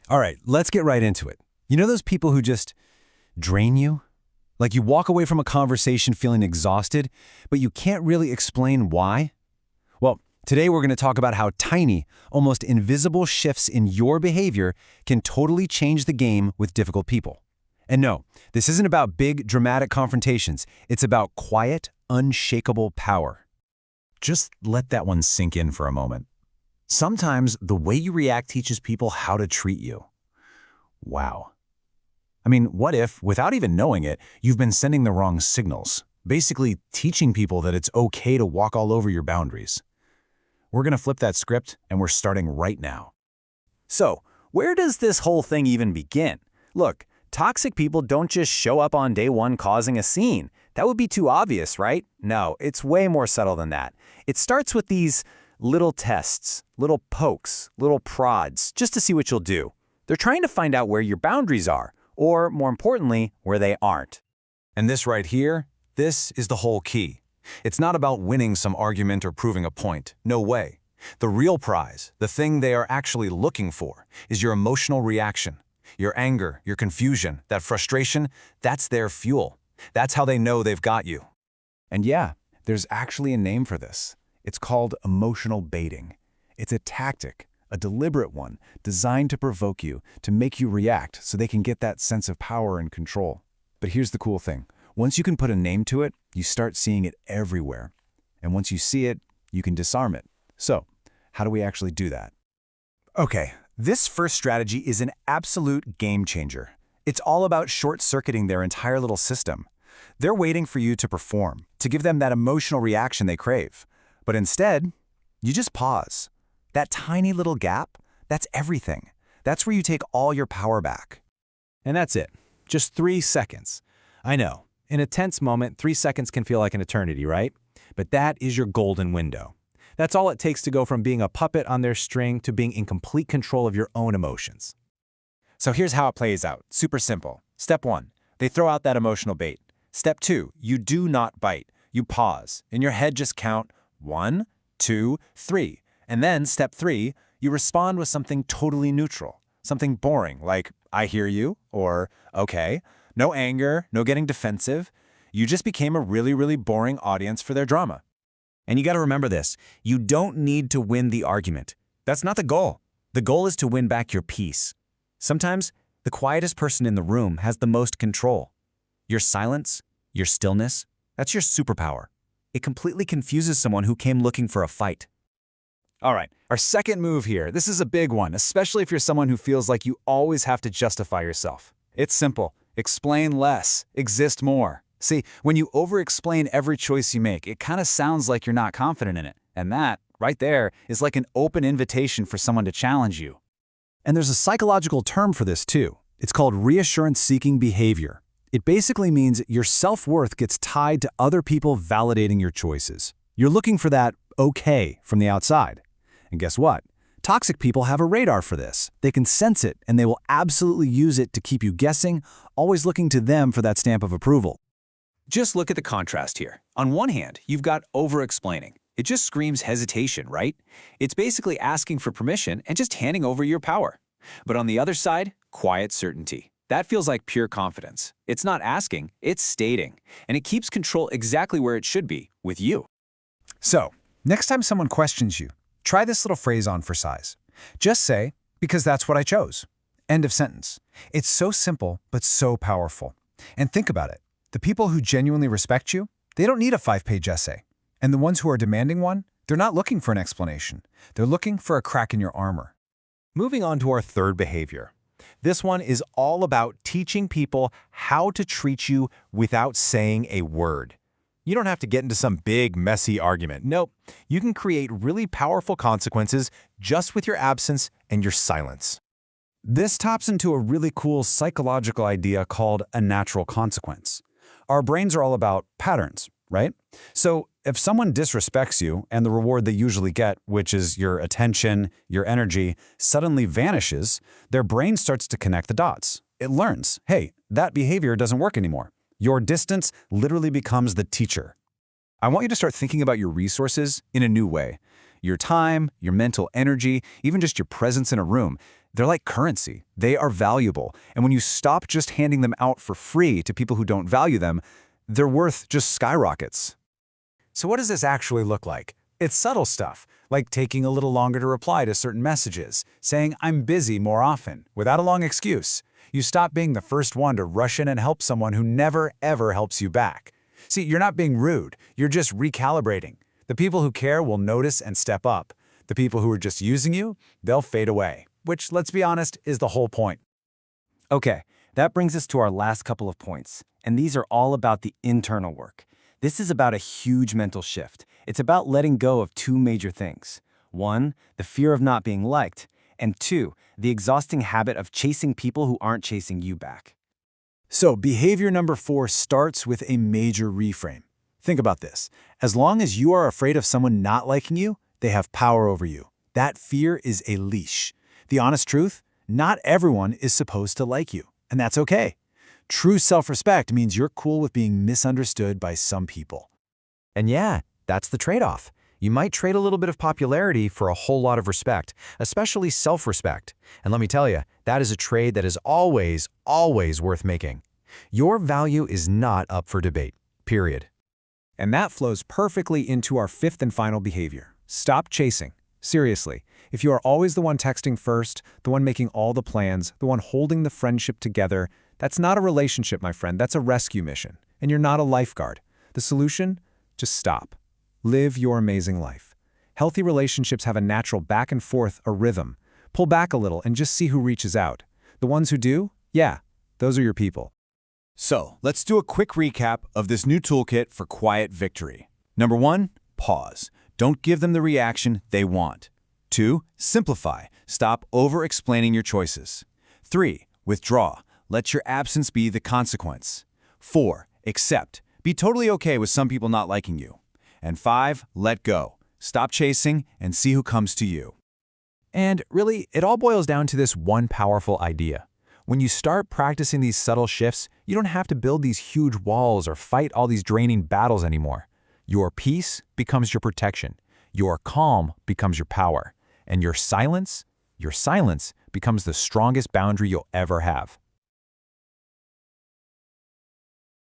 All right, let's get right into it. You know those people who just drain you? Like you walk away from a conversation feeling exhausted, but you can't really explain why? Well, today we're going to talk about how tiny, almost invisible shifts in your behavior can totally change the game with difficult people. And no, this isn't about big, dramatic confrontations. It's about quiet, unshakable power. Just let that one sink in for a moment. Sometimes the way you react teaches people how to treat you. Wow. I mean, what if, without even knowing it, you've been sending the wrong signals, basically teaching people that it's okay to walk all over your boundaries? We're going to flip that script, and we're starting right now. So, where does this whole thing even begin? Look, toxic people don't just show up on day one causing a scene. That would be too obvious, right? No, it's way more subtle than that. It starts with these little tests, little pokes, little prods, just to see what you'll do. They're trying to find out where your boundaries are, or more importantly, where they aren't. And this right here, this is the whole key. It's not about winning some argument or proving a point. No way. The real prize, the thing they are actually looking for, is your emotional reaction. Your anger, your confusion, that frustration, that's their fuel. That's how they know they've got you. And yeah, there's actually a name for this. It's called emotional baiting. It's a tactic, a deliberate one, designed to provoke you, to make you react so they can get that sense of power and control. But here's the cool thing. Once you can put a name to it, you start seeing it everywhere. And once you see it, you can disarm it. So, how do we actually do that? Okay, this first strategy is an absolute game changer. It's all about short-circuiting their entire little system. They're waiting for you to perform, to give them that emotional reaction they crave. But instead, you just pause. That tiny little gap, that's everything. That's where you take all your power back. And that's it. Just 3 seconds. I know, in a tense moment, 3 seconds can feel like an eternity, right? But that is your golden window. That's all it takes to go from being a puppet on their string to being in complete control of your own emotions. So here's how it plays out. Super simple. Step 1, they throw out that emotional bait. Step 2, you do not bite. You pause. In your head, just count 1, 2, 3. And then step 3, you respond with something totally neutral. Something boring, like, I hear you, or, okay. No anger, no getting defensive. You just became a really, really boring audience for their drama. And you got to remember this. You don't need to win the argument. That's not the goal. The goal is to win back your peace. Sometimes, the quietest person in the room has the most control. Your silence, your stillness, that's your superpower. It completely confuses someone who came looking for a fight. All right, our second move here. This is a big one, especially if you're someone who feels like you always have to justify yourself. It's simple. Explain less. Exist more. See, when you over-explain every choice you make, it kind of sounds like you're not confident in it. And that, right there, is like an open invitation for someone to challenge you. And there's a psychological term for this too. It's called reassurance-seeking behavior. It basically means your self-worth gets tied to other people validating your choices. You're looking for that okay from the outside. And guess what? Toxic people have a radar for this. They can sense it, and they will absolutely use it to keep you guessing, always looking to them for that stamp of approval. Just look at the contrast here. On one hand, you've got over-explaining. It just screams hesitation, right? It's basically asking for permission and just handing over your power. But on the other side, quiet certainty. That feels like pure confidence. It's not asking, it's stating. And it keeps control exactly where it should be, with you. So, next time someone questions you, try this little phrase on for size. Just say, because that's what I chose. End of sentence. It's so simple, but so powerful. And think about it. The people who genuinely respect you, they don't need a 5-page essay. And the ones who are demanding one, they're not looking for an explanation. They're looking for a crack in your armor. Moving on to our third behavior. This one is all about teaching people how to treat you without saying a word. You don't have to get into some big, messy argument. Nope, you can create really powerful consequences just with your absence and your silence. This taps into a really cool psychological idea called a natural consequence. Our brains are all about patterns, right? So if someone disrespects you and the reward they usually get, which is your attention, your energy, suddenly vanishes, their brain starts to connect the dots. It learns, hey, that behavior doesn't work anymore. Your distance literally becomes the teacher. I want you to start thinking about your resources in a new way. Your time, your mental energy, even just your presence in a room, they're like currency. They are valuable. And when you stop just handing them out for free to people who don't value them, their worth just skyrockets. So what does this actually look like? It's subtle stuff, like taking a little longer to reply to certain messages, saying I'm busy more often, without a long excuse. You stop being the first one to rush in and help someone who never, ever helps you back. See, you're not being rude, you're just recalibrating. The people who care will notice and step up. The people who are just using you, they'll fade away, which, let's be honest, is the whole point. Okay, that brings us to our last couple of points, and these are all about the internal work. This is about a huge mental shift. It's about letting go of two major things. One, the fear of not being liked, and two, the exhausting habit of chasing people who aren't chasing you back. So behavior number 4 starts with a major reframe. Think about this. As long as you are afraid of someone not liking you, they have power over you. That fear is a leash. The honest truth, not everyone is supposed to like you, and that's okay. True self-respect means you're cool with being misunderstood by some people. And yeah, that's the trade-off. You might trade a little bit of popularity for a whole lot of respect, especially self-respect. And let me tell you, that is a trade that is always, always worth making. Your value is not up for debate, period. And that flows perfectly into our 5th and final behavior. Stop chasing. Seriously, if you are always the one texting first, the one making all the plans, the one holding the friendship together, that's not a relationship, my friend. That's a rescue mission. And you're not a lifeguard. The solution? Just stop. Live your amazing life. Healthy relationships have a natural back and forth, a rhythm. Pull back a little and just see who reaches out. The ones who do? Yeah, those are your people. So, let's do a quick recap of this new toolkit for quiet victory. Number 1, pause. Don't give them the reaction they want. 2, simplify. Stop over-explaining your choices. 3, withdraw. Let your absence be the consequence. 4, accept. Be totally okay with some people not liking you. And 5, let go. Stop chasing and see who comes to you. And really, it all boils down to this one powerful idea. When you start practicing these subtle shifts, you don't have to build these huge walls or fight all these draining battles anymore. Your peace becomes your protection. Your calm becomes your power. And your silence becomes the strongest boundary you'll ever have.